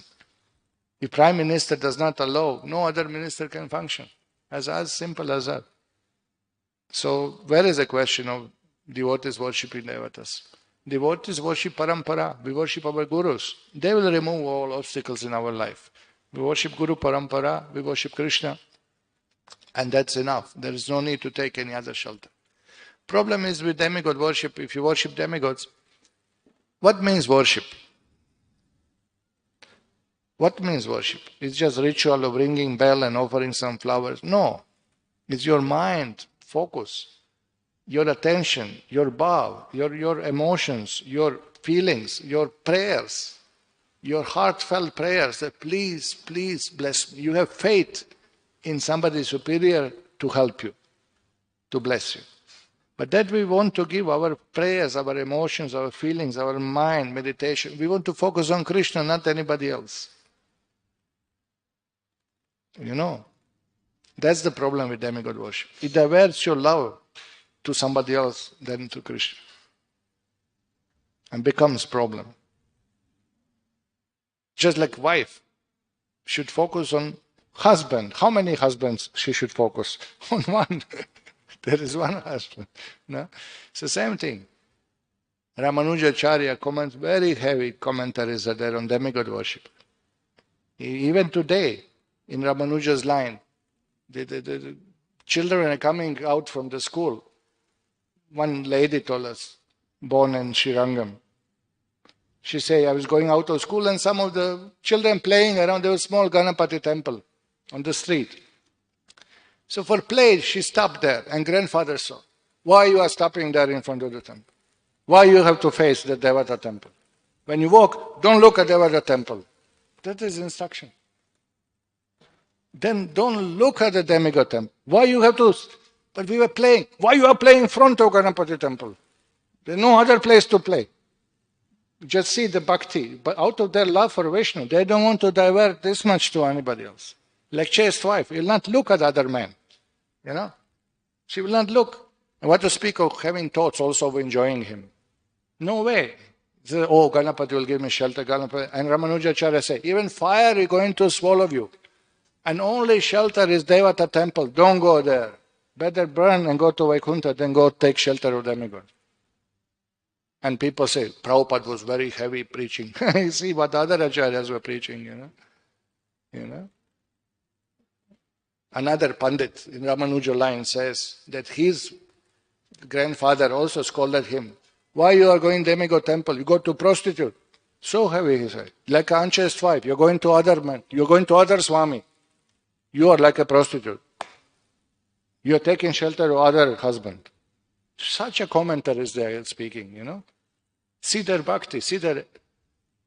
If Prime Minister does not allow, no other minister can function. As simple as that. So, where is the question of devotees worshipping devatas? Devotees worship parampara. We worship our gurus. They will remove all obstacles in our life. We worship Guru Parampara. We worship Krishna. And that's enough. There is no need to take any other shelter. Problem is with demigod worship, if you worship demigods, what means worship? What means worship? It's just ritual of ringing bell and offering some flowers. No. It's your mind, focus, your attention, your bhav, your emotions, your feelings, your prayers, your heartfelt prayers that please, please bless me. You have faith in somebody superior to help you, to bless you. But that we want to give our prayers, our emotions, our feelings, our mind, meditation. We want to focus on Krishna, not anybody else. You know, that's the problem with demigod worship. It diverts your love to somebody else than to Krishna. And becomes problem. Just like wife should focus on husband. How many husbands she should focus? On one. There is one husband. No? It's the same thing. Ramanujacharya comments, very heavy commentaries are there on demigod worship. Even today, in Ramanuja's line, the children are coming out from the school. One lady told us, born in Srirangam. She said, I was going out of school and some of the children playing around, there was a small Ganapati temple on the street. So for play, she stopped there and grandfather saw, why you are stopping there in front of the temple? Why you have to face the Devata temple? When you walk, don't look at Devata temple. That is instruction. Then don't look at the demigod temple. Why you have to, but we were playing. Why you are playing in front of Ganapati temple? There's no other place to play. Just see the bhakti. But out of their love for Vishnu, they don't want to divert this much to anybody else. Like chaste wife, will not look at other men. You know? She will not look. And what to speak of having thoughts also of enjoying him. No way. Say, oh, Ganapati will give me shelter. Ganapati. And Ramanujacharya say, even fire is going to swallow you. And only shelter is Devata temple. Don't go there. Better burn and go to Vaikuntha than go take shelter of demigod. And people say, Prabhupada was very heavy preaching. You see what other acharyas were preaching, you know. Another Pandit in Ramanuja line says that his grandfather also scolded him. Why you are going demigod temple? You go to prostitute. So heavy, he said. Like an unchaste wife. You're going to other men. You're going to other Swami. You are like a prostitute. You're taking shelter of other husband. Such a commentator is there speaking, you know. See their bhakti, see their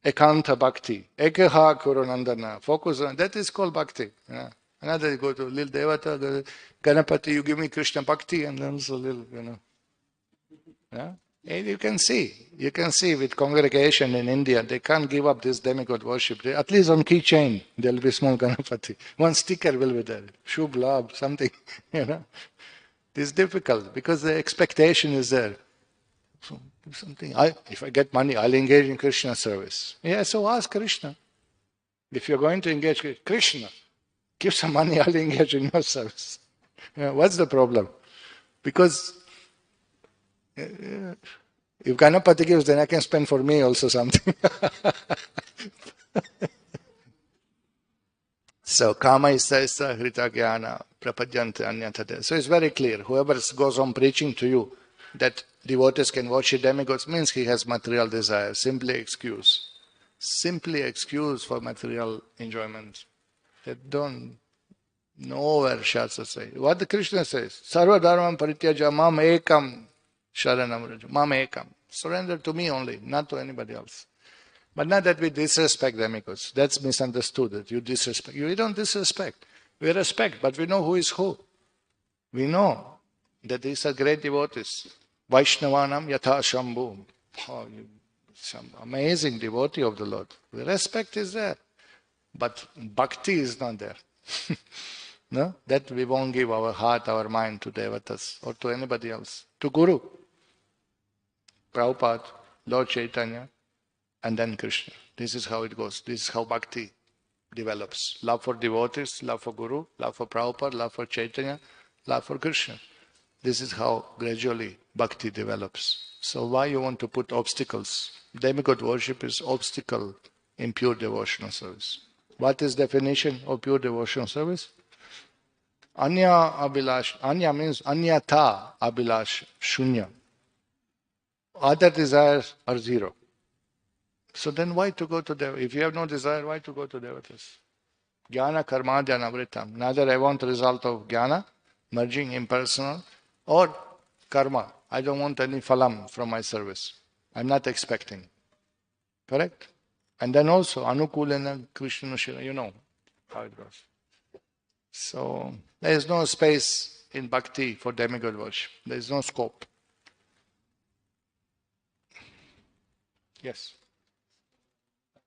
ekanta bhakti. Ekeha kurunandana. Focus on that is called bhakti. You know? Another you go to little devata, the Ganapati, you give me Krishna bhakti, and then also little, you know. Yeah? And you can see with congregation in India, they can't give up this demigod worship. At least on keychain, there will be small Ganapati. One sticker will be there. Shubh Labh, something, you know. It's difficult because the expectation is there. So do something. If I get money, I'll engage in Krishna service. Yeah, so ask Krishna. If you're going to engage Krishna, give some money, I'll engage in your service. Yeah, what's the problem? Because if Ganapati gives, then I can spend for me also something. So, kama isaisa hrita jnana prapadyante anyatade. So it's very clear. Whoever goes on preaching to you that devotees can worship demigods means he has material desire. Simply excuse. Simply excuse for material enjoyment. That don't, nowhere Shastra say. What the Krishna says, Sarva dharmam parityaja mam ekam sharanam raja. Mam ekam. Surrender to me only, not to anybody else. But not that we disrespect demigods. That's misunderstood, that you disrespect. We don't disrespect. We respect, but we know who is who. We know that these are great devotees. Vaishnavanam yatha shambhu. Oh, some amazing devotee of the Lord. The respect is there. But bhakti is not there. No? That we won't give our heart, our mind to devatas or to anybody else. To Guru. Prabhupada, Lord Chaitanya, and then Krishna. This is how it goes. This is how bhakti develops. Love for devotees, love for Guru, love for Prabhupada, love for Chaitanya, love for Krishna. This is how gradually bhakti develops. So why you want to put obstacles? Demigod worship is obstacle in pure devotional service. What is definition of pure devotional service? Anya abhilash. Anya means anyatha abhilash, shunya. Other desires are zero. So then why to go to Devatas? If you have no desire, why to go to Devatas? Jnana karma dhyana. Neither I want the result of jnana, merging impersonal, or karma. I don't want any phalam from my service. I'm not expecting. Correct? And then also, anukulena Krishna Shila, you know how it goes. So, there is no space in bhakti for demigod worship. There is no scope. Yes.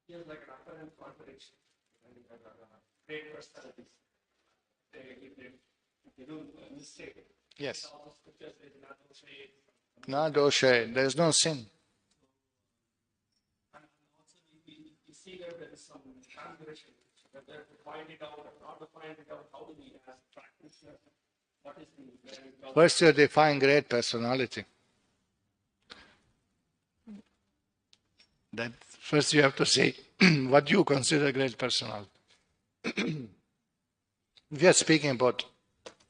Feels like an apparent contradiction. Great personalities. If they do a mistake, Yes. all the scriptures say not to say. Na doshe. There is no sin. And also, you see that there is some transgression. Whether to find it out or not to find it out, how do we, as practitioners, what is the. First, you define great personality. That first you have to say what you consider great personality. If you are speaking about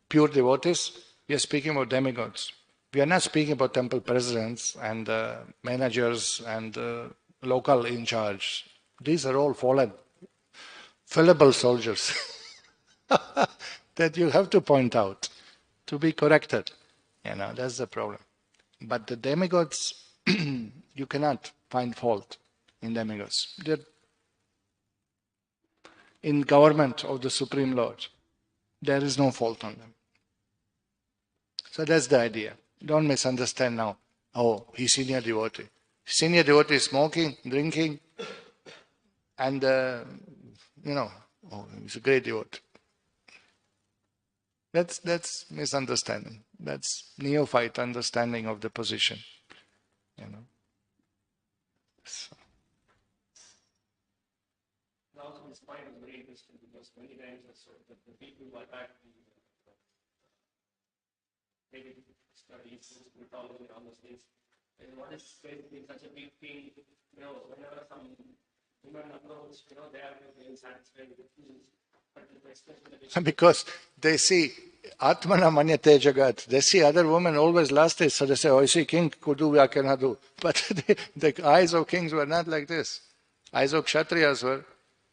pure devotees, we are speaking about demigods. We are not speaking about temple presidents and managers and local in charge. These are all fallen, fallible soldiers that you have to point out to be corrected. That's the problem. But the demigods, you cannot find fault in demigods. They're in government of the Supreme Lord. There is no fault on them. So that's the idea. Don't misunderstand now. Oh, he's senior devotee. Senior devotee is smoking, drinking, and, oh, he's a great devotee. That's misunderstanding. That's neophyte understanding of the position. So. Also, this point is very interesting because many times the people who attack maybe studies, mythology, all those things, and what is basically such a big thing, whenever some women approach, they are being satisfied with things. Because they see Atmana Manyate Jagat. They see other women always lasted, so they say, oh, you see, king could do, I cannot do. But the eyes of kings were not like this. Eyes of Kshatriyas were,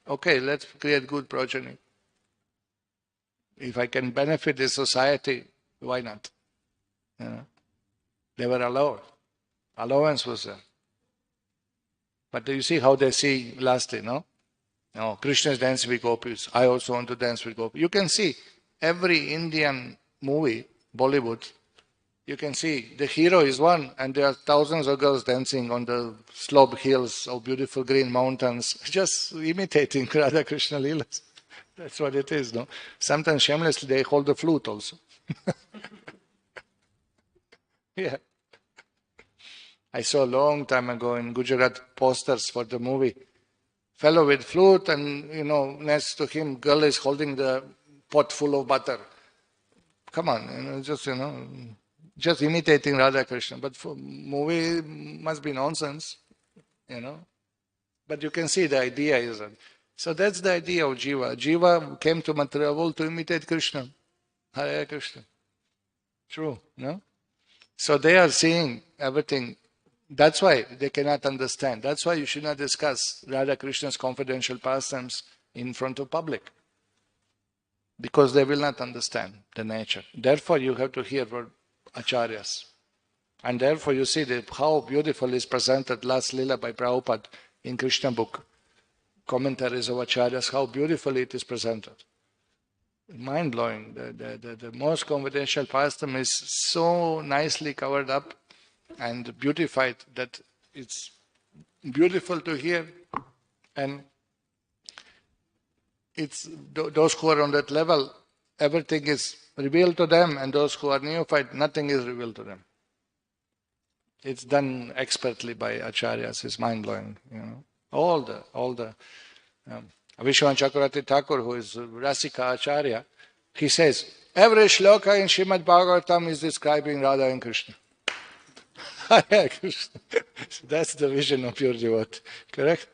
okay, let's create good progeny. If I can benefit the society, why not? They were allowed. Allowance was there. But do you see how they see lasted, no? No, Krishna is dancing with gopis. I also want to dance with gopis. You can see every Indian movie, Bollywood, you can see the hero is one and there are thousands of girls dancing on the slope hills of beautiful green mountains, just imitating Radha Krishna Leelas. That's what it is, no? Sometimes shamelessly they hold the flute also. Yeah. I saw a long time ago in Gujarat posters for the movie. Fellow with flute and, next to him, girl is holding the pot full of butter. Come on, just imitating Radha Krishna. But for movie must be nonsense, But you can see the idea isn't. So that's the idea of Jiva. Jiva came to material world to imitate Krishna. Hare Krishna. True, no? So they are seeing everything. That's why they cannot understand. That's why you should not discuss Radha Krishna's confidential pastimes in front of public. Because they will not understand the nature. Therefore, you have to hear from acharyas. And therefore, you see how beautiful is presented last Lila by Prabhupada in Krishna book. Commentaries of acharyas, how beautifully it is presented. Mind-blowing. The most confidential pastime is so nicely covered up and beautified that it's beautiful to hear, and it's those who are on that level, everything is revealed to them, and those who are neophyte, nothing is revealed to them. It's done expertly by acharyas. It's mind-blowing, All the Vishwan Chakravarti Thakur, who is Rasika Acharya, he says every shloka in Srimad Bhagavatam is describing Radha and Krishna. Hare Krishna. That's the vision of pure devotee. Correct?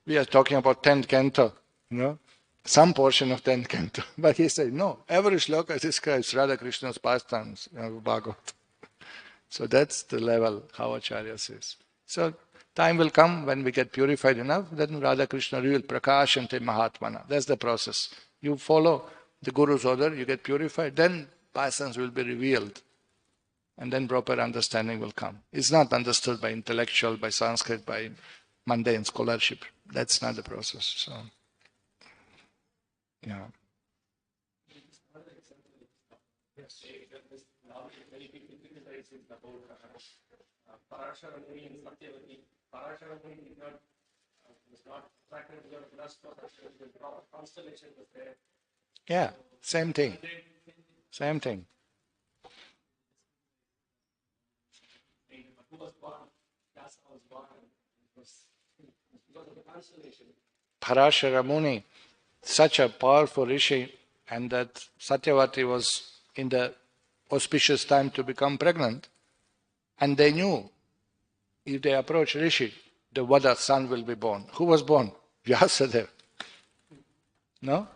We are talking about 10th canto, Some portion of 10 canto. But he said, no, every shloka describes Radha Krishna's pastimes of Bhagavatam. So that's the level how Acharya says. So time will come when we get purified enough, then Radha Krishna will prakashante mahatmana. That's the process. You follow the Guru's order, you get purified, then pastimes will be revealed. And then proper understanding will come. It's not understood by intellectual, by Sanskrit, by mundane scholarship. That's not the process. So, yeah. Parashara Muni and Satyavati. Parashara Muni was not attracted to the lust for the constellation was there. Yeah, same thing. Same thing. Who was born? Dasa was born. It was because of the constellation. Parashara Muni, such a powerful rishi, and that Satyavati was in the auspicious time to become pregnant, and they knew if they approach Rishi, the Vada son will be born. Who was born? Vyasadeva. No?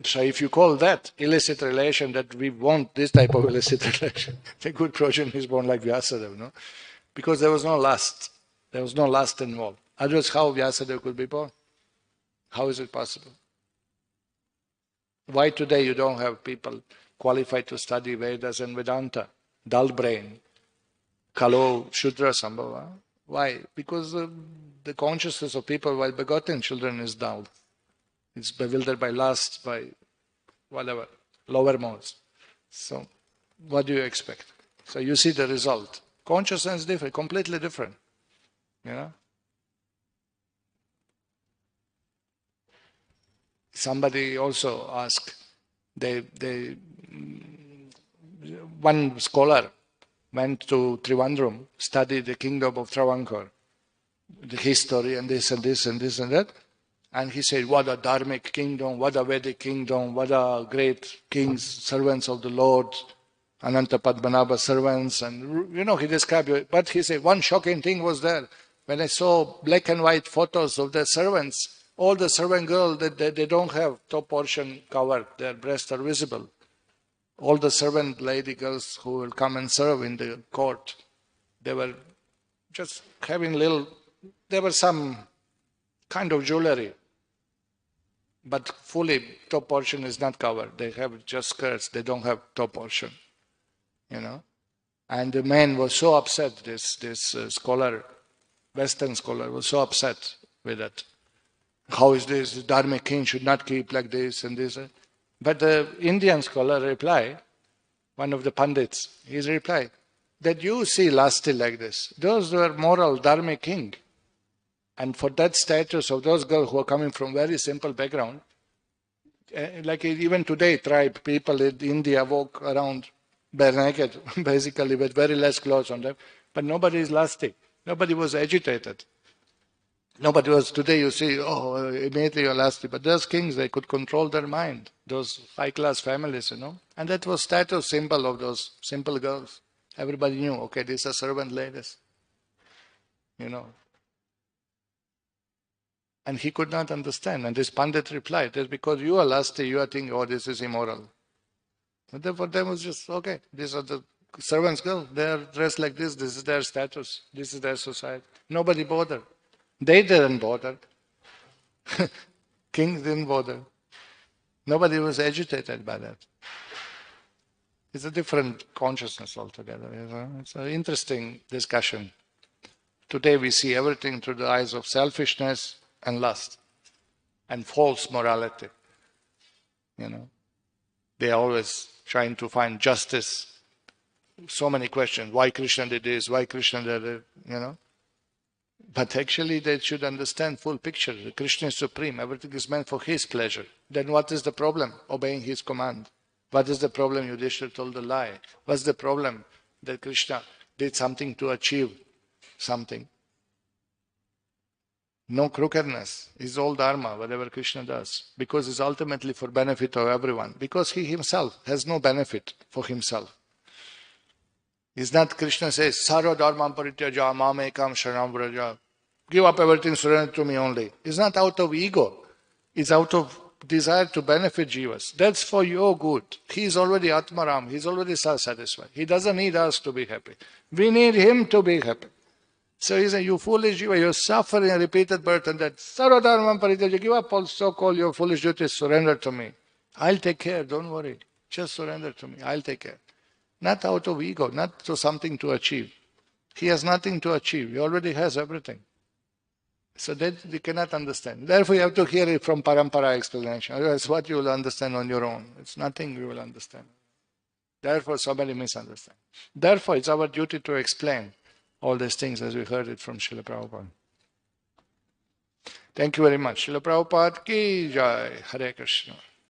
So if you call that illicit relation, that we want this type of illicit relation, the good progeny is born like Vyasadeva, no? Because there was no lust. There was no lust involved. Otherwise, how Vyasadeva could be born? How is it possible? Why today you don't have people qualified to study Vedas and Vedanta? Dull brain. Kalo Shudra Sambhava. Why? Because the consciousness of people while begotten children is dull. It's bewildered by lust, by whatever, lower modes. So, what do you expect? So you see the result. Consciousness is different, completely different. You know? Somebody also asked, one scholar went to Trivandrum, studied the kingdom of Travancore, the history and this and this and this and that. And he said, what a dharmic kingdom, what a Vedic kingdom, what a great kings, servants of the Lord, Ananta Padmanabha servants. And, he described it. But he said, one shocking thing was there. When I saw black and white photos of the servants, all the servant girls, they don't have top portion covered. Their breasts are visible. All the servant lady girls who will come and serve in the court, they were just having there was some kind of jewelry, but fully top portion is not covered. They have just skirts, they don't have top portion, And the man was so upset, this scholar, Western scholar, was so upset with that. How is this? The dharmic king should not keep like this and this. But the Indian scholar replied, one of the pandits, his reply, that you see lusty like this. Those were moral, dharmic king. And for that status of those girls who are coming from very simple background, like even today, tribe people in India walk around bare naked, basically with very less clothes on them, but nobody is lusty. Nobody was agitated. Nobody was, today you see, immediately you're lusty. But those kings, they could control their mind. Those high-class families, And that was status symbol of those simple girls. Everybody knew, okay, these are servant ladies. And he could not understand. And this Pandit replied, that's because you are lusty, you are thinking, this is immoral. And for them it was just, okay, these are the servants' girls. They are dressed like this is their status, this is their society. Nobody bothered. They didn't bother. Kings didn't bother. Nobody was agitated by that. It's a different consciousness altogether. It's an interesting discussion. Today we see everything through the eyes of selfishness and lust and false morality. They are always trying to find justice. So many questions. Why Krishna did this? Why Krishna did it? But actually they should understand full picture. Krishna is supreme. Everything is meant for his pleasure. Then what is the problem? Obeying his command. What is the problem? Yudhishthira told a lie. What's the problem? That Krishna did something to achieve something. No crookedness. It's all dharma, whatever Krishna does. Because it's ultimately for benefit of everyone. Because he himself has no benefit for himself. It's not Krishna says, Sarva dharmam parityaja mamekam sharanam vraja. Give up everything, surrender to me only. It's not out of ego. It's out of desire to benefit jivas. That's for your good. He's already Atmaram. He's already self-satisfied. He doesn't need us to be happy. We need him to be happy. So he said, you foolish jiva, you're suffering a repeated burden that sarvadharmam parityaja, give up all so-called your foolish duties, surrender to me. I'll take care, don't worry. Just surrender to me, I'll take care. Not out of ego, not to something to achieve. He has nothing to achieve, he already has everything. So that we cannot understand. Therefore you have to hear it from parampara explanation. Otherwise what you will understand on your own. It's nothing you will understand. Therefore so many misunderstand. Therefore it's our duty to explain all these things as we heard it from Srila Prabhupada. Thank you very much. Srila Prabhupada ki jai. Hare Krishna.